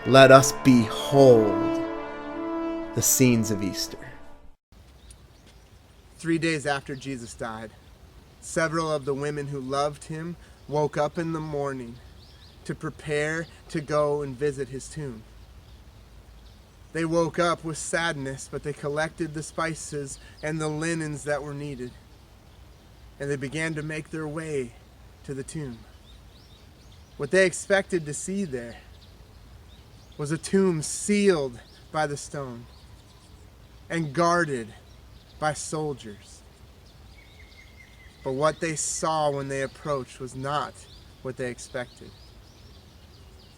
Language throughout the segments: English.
let us behold the scenes of Easter. 3 days after Jesus died, several of the women who loved him woke up in the morning to prepare to go and visit his tomb. They woke up with sadness, but they collected the spices and the linens that were needed, and they began to make their way to the tomb. What they expected to see there was a tomb sealed by the stone and guarded by soldiers. But what they saw when they approached was not what they expected.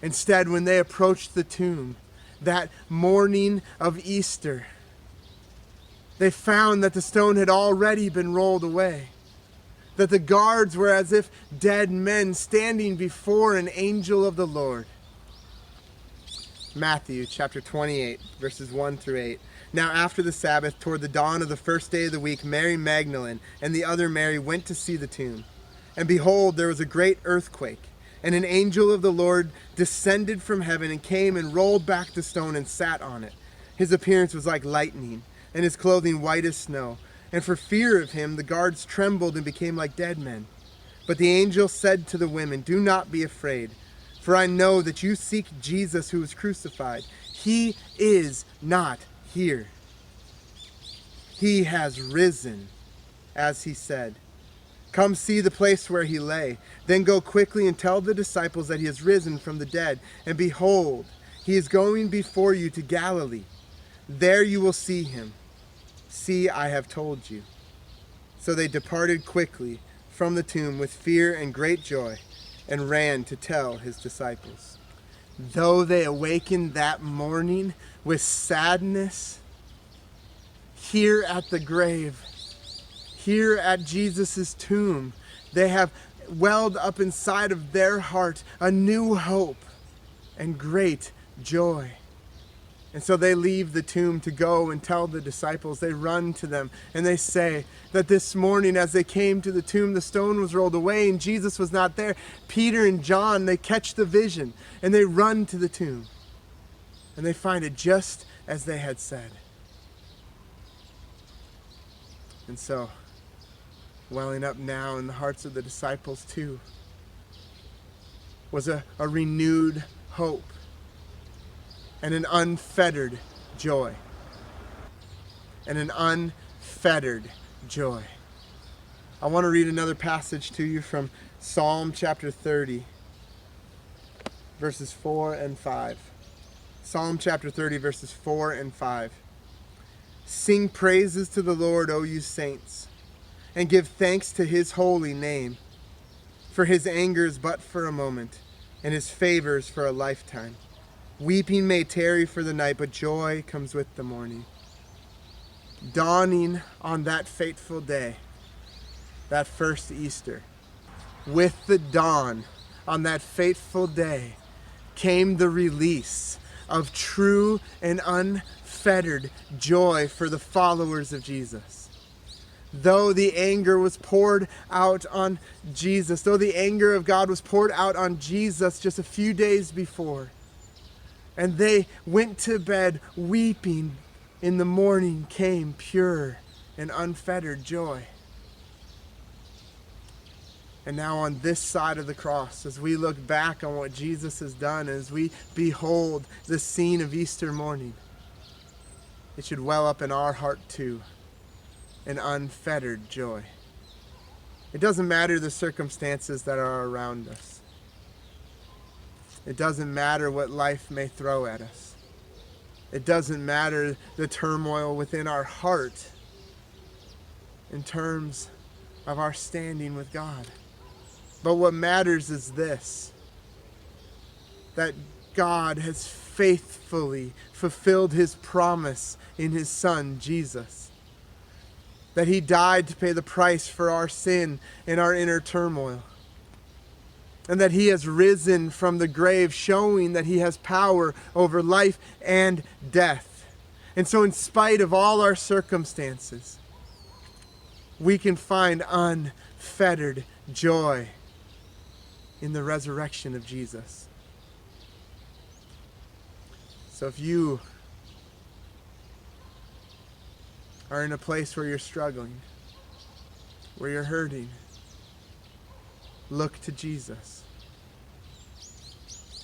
Instead, when they approached the tomb, that morning of Easter, they found that the stone had already been rolled away, that the guards were as if dead men standing before an angel of the Lord. Matthew chapter 28, verses 1 through 8. Now after the Sabbath, toward the dawn of the first day of the week, Mary Magdalene and the other Mary went to see the tomb. And behold, there was a great earthquake, and an angel of the Lord descended from heaven and came and rolled back the stone and sat on it. His appearance was like lightning, and his clothing white as snow. And for fear of him, the guards trembled and became like dead men. But the angel said to the women, "Do not be afraid, for I know that you seek Jesus who was crucified. He is not here. He has risen, as he said. Come see the place where he lay. Then go quickly and tell the disciples that he has risen from the dead. And behold, he is going before you to Galilee. There you will see him. See, I have told you." So they departed quickly from the tomb with fear and great joy, and ran to tell his disciples. Though they awakened that morning with sadness, here at the grave, here at Jesus' tomb, they have welled up inside of their heart a new hope and great joy. And so they leave the tomb to go and tell the disciples. They run to them and they say that this morning as they came to the tomb, the stone was rolled away and Jesus was not there. Peter and John, they catch the vision and they run to the tomb. And they find it just as they had said. And so, welling up now in the hearts of the disciples too, was a renewed hope and an unfettered joy. And an unfettered joy. I want to read another passage to you from Psalm chapter 30, verses 4 and 5. Psalm chapter 30, verses 4 and 5. Sing praises to the Lord, O you saints, and give thanks to his holy name. For his anger is but for a moment, and his favor is for a lifetime. Weeping may tarry for the night, but joy comes with the morning. Dawning on that fateful day, that first Easter, with the dawn on that fateful day came the release of true and unfettered joy for the followers of Jesus. Though the anger was poured out on Jesus, though the anger of God was poured out on Jesus just a few days before, and they went to bed weeping, in the morning came pure and unfettered joy. And now on this side of the cross, as we look back on what Jesus has done, as we behold the scene of Easter morning, it should well up in our heart too, an unfettered joy. It doesn't matter the circumstances that are around us. It doesn't matter what life may throw at us. It doesn't matter the turmoil within our heart in terms of our standing with God. But what matters is this, that God has faithfully fulfilled his promise in his Son, Jesus. That he died to pay the price for our sin and our inner turmoil. And that he has risen from the grave, showing that he has power over life and death. And so in spite of all our circumstances, we can find unfettered joy in the resurrection of Jesus. So if you are in a place where you're struggling, where you're hurting, look to Jesus.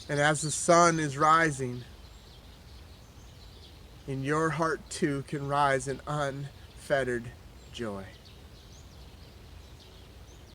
And as the sun is rising, in your heart too can rise an unfettered joy.